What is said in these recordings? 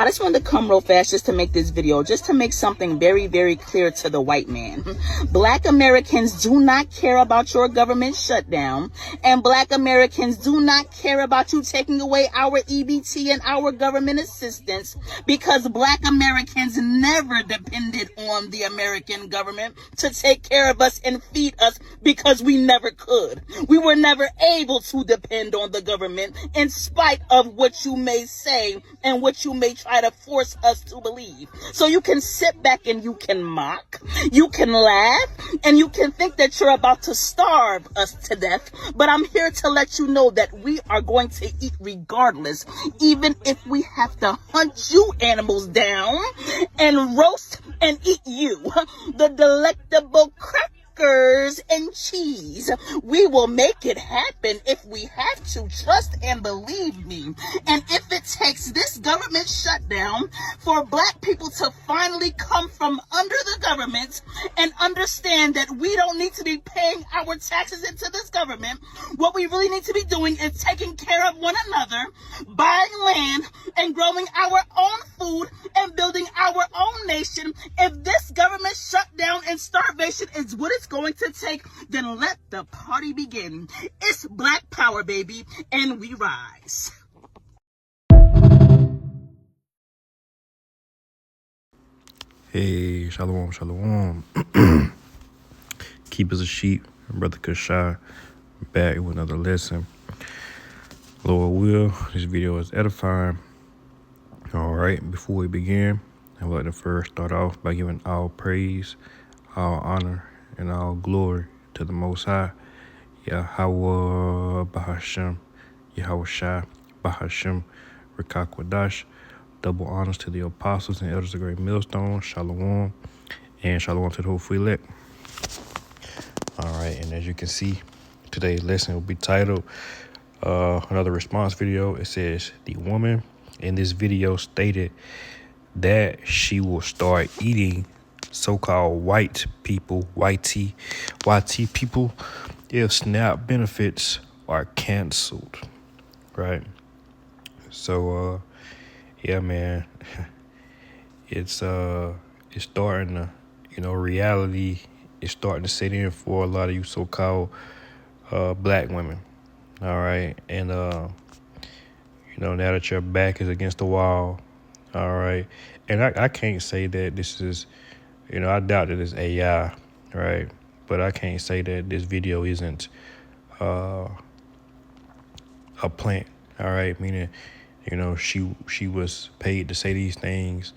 I just wanted to come real fast just to make this video, just to make something very, very clear to the white man. Black Americans do not care about your government shutdown, and Black Americans do not care about you taking away our EBT and our government assistance, because Black Americans never depended on the American government to take care of us and feed us, because we never could. We were never able to depend on the government, in spite of what you may say and what you may try to force us to believe. So you can sit back and you can mock, you can laugh, and you can think that you're about to starve us to death. But I'm here to let you know that we are going to eat regardless, even if we have to hunt you animals down and roast and eat you. The delectable crackers and cheese. We will make it happen if we have to. Trust and believe me. And if it takes this government shutdown for Black people to finally come from under the government and understand that we don't need to be paying our taxes into this government, what we really need to be doing is taking care of one another, buying land and growing our own food and building our own nation. If this government shutdown and starvation is what it's going to take, then let the party begin. It's Black Power, baby, and we rise. Hey, shalom, shalom. Keepers of sheep, brother Kashai, back with another lesson. Lord will, this video is edifying. All right, before we begin, I would like to first start off by giving all praise, all honor, and all glory to the Most High, Yahweh Bahashem, Yahweh Shai Bahashem, Rikakwadash. Double honors to the apostles and elders of Great Millstone, Shalom, and Shalom to the whole elect. All right, and as you can see, today's lesson will be titled another response video. It says, the woman in this video stated that she will start eating so-called white people, YT people, if SNAP benefits are canceled, right? So, yeah, man, it's starting to, reality is starting to set in for a lot of you so-called Black women, all right? And, now that your back is against the wall, all right? And I can't say that this is, I doubt that it's AI, right? But I can't say that this video isn't a plant, all right? Meaning, she was paid to say these things,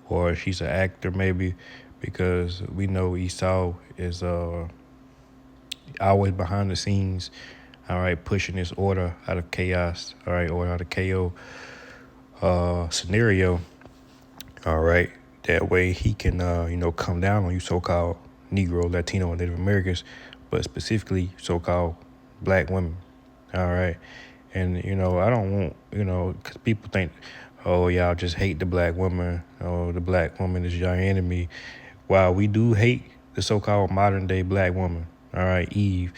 or she's an actor maybe, because we know Esau is always behind the scenes, all right, pushing this order out of chaos, all right, or out of KO scenario, all right. That way he can, come down on you so-called Negro, Latino, and Native Americans, but specifically so-called Black women, all right. And, I don't want, because people think, oh, y'all just hate the Black woman. Oh, the Black woman is your enemy. While we do hate the so-called modern-day Black woman, all right, Eve,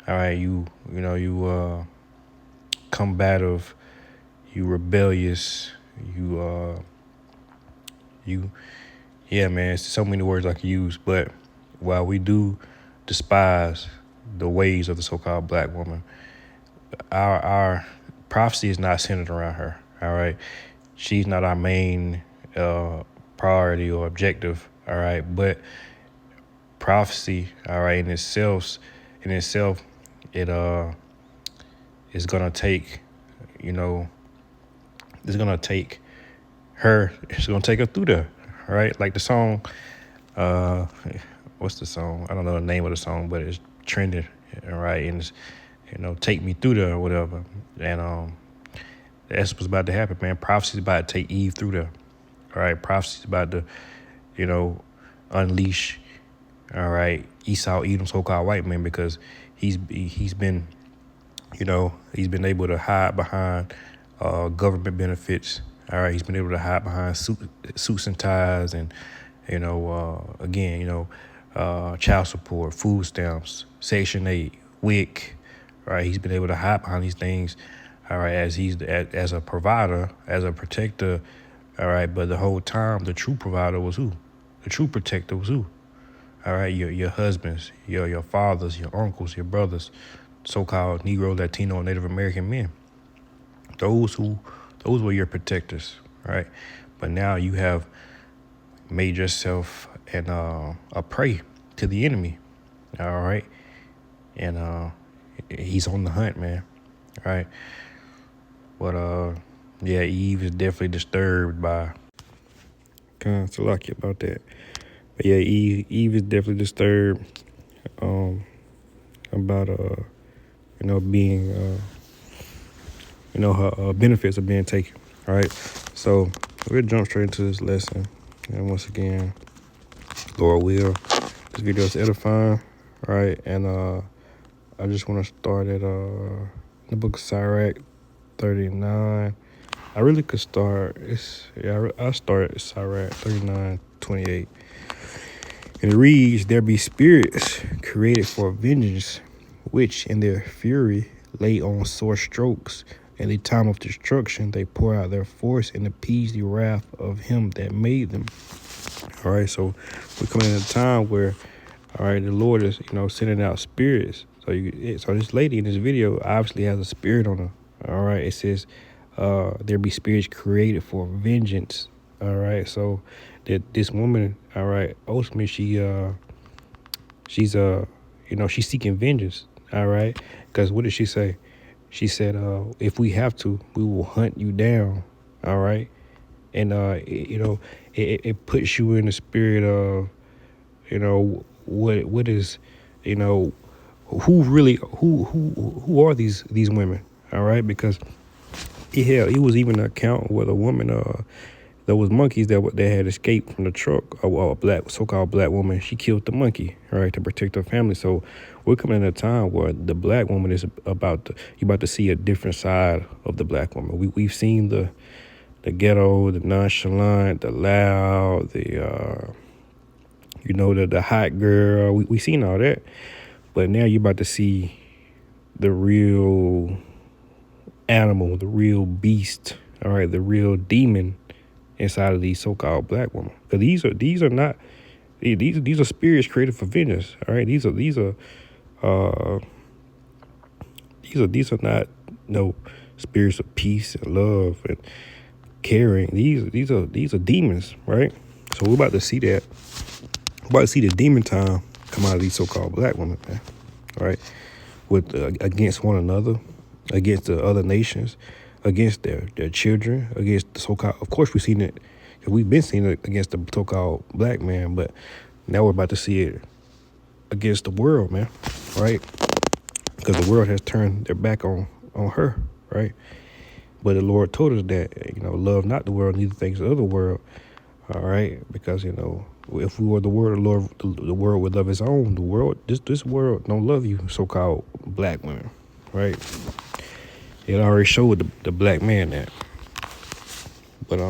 all right, you combative, you rebellious, yeah, man, it's so many words I could use. But while we do despise the ways of the so-called Black woman, our prophecy is not centered around her, all right? She's not our main priority or objective, all right? But prophecy, all right, in itself, it is gonna take, it's gonna take her through there, all right? Like the song, what's the song? I don't know the name of the song, but it's trending, all right? And it's, take me through there or whatever. And that's what's about to happen, man. Prophecy's about to take Eve through there, all right? Prophecy's about to, unleash, all right, Esau, Edom, so-called white men, because he's been able to hide behind government benefits, all right? He's been able to hide behind suits and ties and, child support, food stamps, Section 8, WIC, right? He's been able to hide behind these things, all right, as a provider, as a protector All right, but the whole time, the true provider was who? The true protector was who? All right, your husbands, your fathers, your uncles, your brothers, so-called Negro, Latino, and Native American men. Those were your protectors, right? But now you have made yourself a prey to the enemy, all right? And he's on the hunt, man, right? But yeah, Eve is definitely disturbed by. Kind of lucky about that. But yeah, Eve is definitely disturbed about being her benefits are being taken. All right, so we'll jump straight into this lesson. And once again, Lord will, this video is edifying. All right, and I just want to start at the book of Sirach 39. I really could start. I start at Sirach 39:28. And it reads, "There be spirits created for vengeance, which in their fury lay on sore strokes. In the time of destruction, they pour out their force and appease the wrath of him that made them." All right, so we're coming in a time where, all right, the Lord is, sending out spirits. So this lady in this video obviously has a spirit on her. All right, it says, there be spirits created for vengeance. All right, so that this woman, all right, ultimately she's seeking vengeance. All right, because what did she say? She said, if we have to, we will hunt you down. All right, and it puts you in the spirit of, what is, who are these women? All right, because it was even an account where the woman, there was monkeys that had escaped from the truck. A black, so-called black woman, she killed the monkey, right, to protect her family. So we're coming in a time where the black woman is you're about to see a different side of the black woman. We've seen the ghetto, the nonchalant, the loud, the hot girl. We seen all that, but now you're about to see the real animal, the real beast, all right, the real demon inside of these so-called black women. Because these are spirits created for vengeance. All right, these are not no spirits of peace and love and caring. These are demons, right? So we're about to see that. We're about to see the demon time come out of these so-called black women, man. All right, with against one another, against the other nations, against their children, against the so-called. Of course, we've seen it. We've been seeing it against the so-called black man, but now we're about to see it against the world, man. Right? Because the world has turned their back on her, right? But the Lord told us that, love not the world, neither things of the world. All right, because if we were the world, the world would love its own. The world, this world don't love you, so-called black women, right? It already showed the black man that. But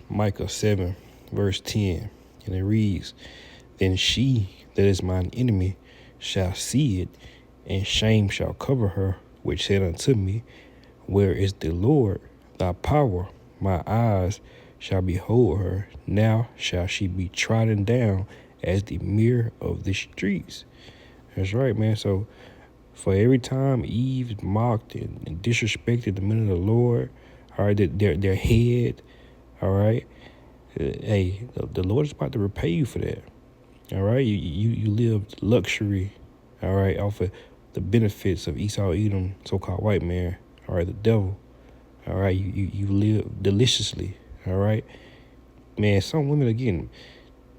Micah 7, verse 10, and it reads, "Then she that is mine enemy shall see it, and shame shall cover her, which said unto me, Where is the Lord thy power? My eyes shall behold her. Now shall she be trodden down as the mirror of the streets." That's right, man. So for every time Eve mocked and disrespected the men of the Lord, all right, their head, all right, hey, the Lord is about to repay you for that. All right, you lived luxury, all right, off of the benefits of Esau, Edom, so-called white man, all right, the devil, all right, you live deliciously, all right, man. Some women are getting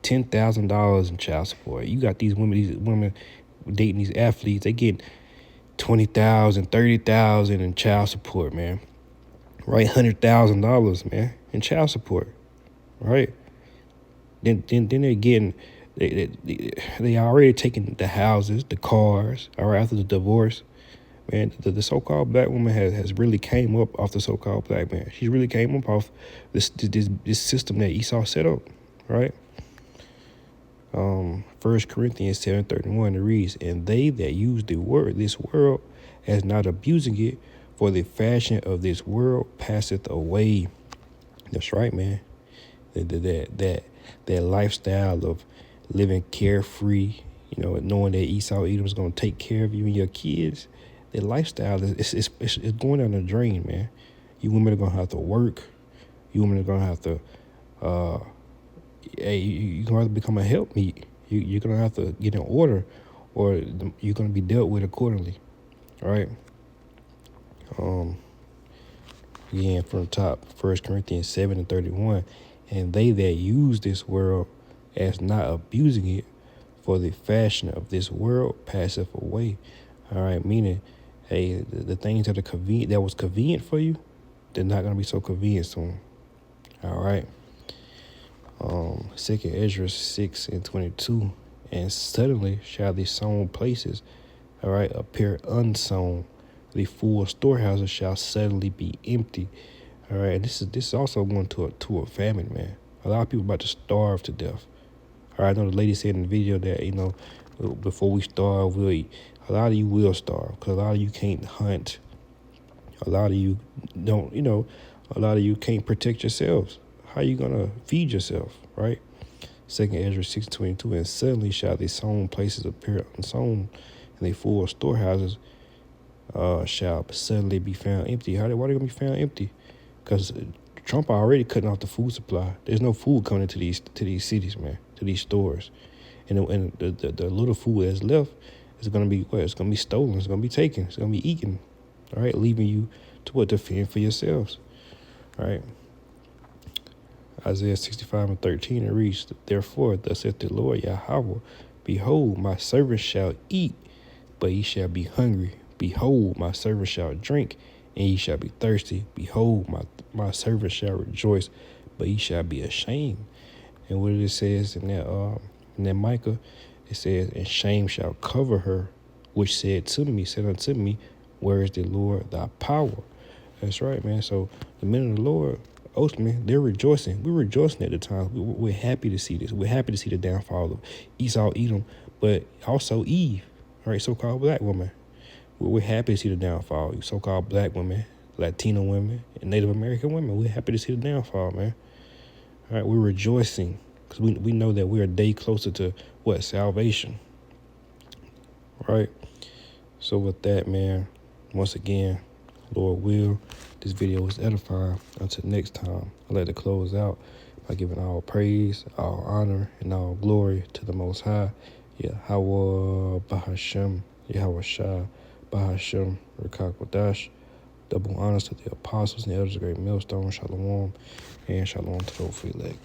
$10,000 in child support. You got these women dating these athletes, they get $20,000, $30,000 in child support, man. Right, $100,000, man, in child support. Right. Then they're getting they already taking the houses, the cars. All right, after the divorce, man, the so-called black woman has really came up off the so-called black man. She really came up off this system that Esau set up. Right. 1 Corinthians 7:31, it reads, "And they that use this world as not abusing it, for the fashion of this world passeth away." That's right, man. that lifestyle of living carefree, you know, knowing that Esau Edom's gonna take care of you and your kids. That lifestyle is going down the drain, man. You women are gonna have to work. You women are gonna have to you're gonna have to become a helpmeet. You're gonna have to get in order, or you're gonna be dealt with accordingly. All right. Again, from the top, 1 Corinthians 7:31, and they that use this world as not abusing it, for the fashion of this world passeth away. All right, meaning, hey, the things that are convenient, that was convenient for you, they're not gonna be so convenient soon. All right. 2 Ezra 6:22, and suddenly shall the sown places, all right, appear unsown. The full storehouses shall suddenly be empty. All right, and this is also going to a famine, man. A lot of people about to starve to death. All right, I know the lady said in the video that, you know, before we starve, we'll eat. A lot of you will starve because a lot of you can't hunt. A lot of you don't, you know, a lot of you can't protect yourselves. How you gonna feed yourself, right? 2 Ezra 6:22, and suddenly shall the sown places appear unsown, and the full storehouses shall suddenly be found empty. Why they gonna be found empty? Because Trump already cutting off the food supply. There's no food coming into these cities, man, to these stores, and the little food that's left is gonna be what? It's gonna be stolen. It's gonna be taken. It's gonna be eaten. All right, leaving you to fend for yourselves. All right. Isaiah 65:13, it reads, therefore, thus saith the Lord Yahweh, behold, my servant shall eat, but he shall be hungry. Behold, my servant shall drink, and he shall be thirsty. Behold, my servant shall rejoice, but he shall be ashamed. And what it says in that Micah, it says, and shame shall cover her, which said unto me, where is the Lord thy power? That's right, man. So the men of the Lord, ultimately, they're rejoicing. We're rejoicing at the time. We're happy to see this. We're happy to see the downfall of Esau, Edom, but also Eve, all right, so-called black woman. We're happy to see the downfall. You so-called black women, Latino women, and Native American women. We're happy to see the downfall, man. All right, we're rejoicing because we know that we're a day closer to what? Salvation. All right. So with that, man, once again, Lord will, this video was edifying. Until next time, I'd like to close out by giving all praise, all honor, and all glory to the Most High, Yahweh Bahashem, Yahweh Shah, Bahashem, Rekakwadash. Double honors to the apostles and the elders of the great millstone, Shalom, and Shalom to the free leg.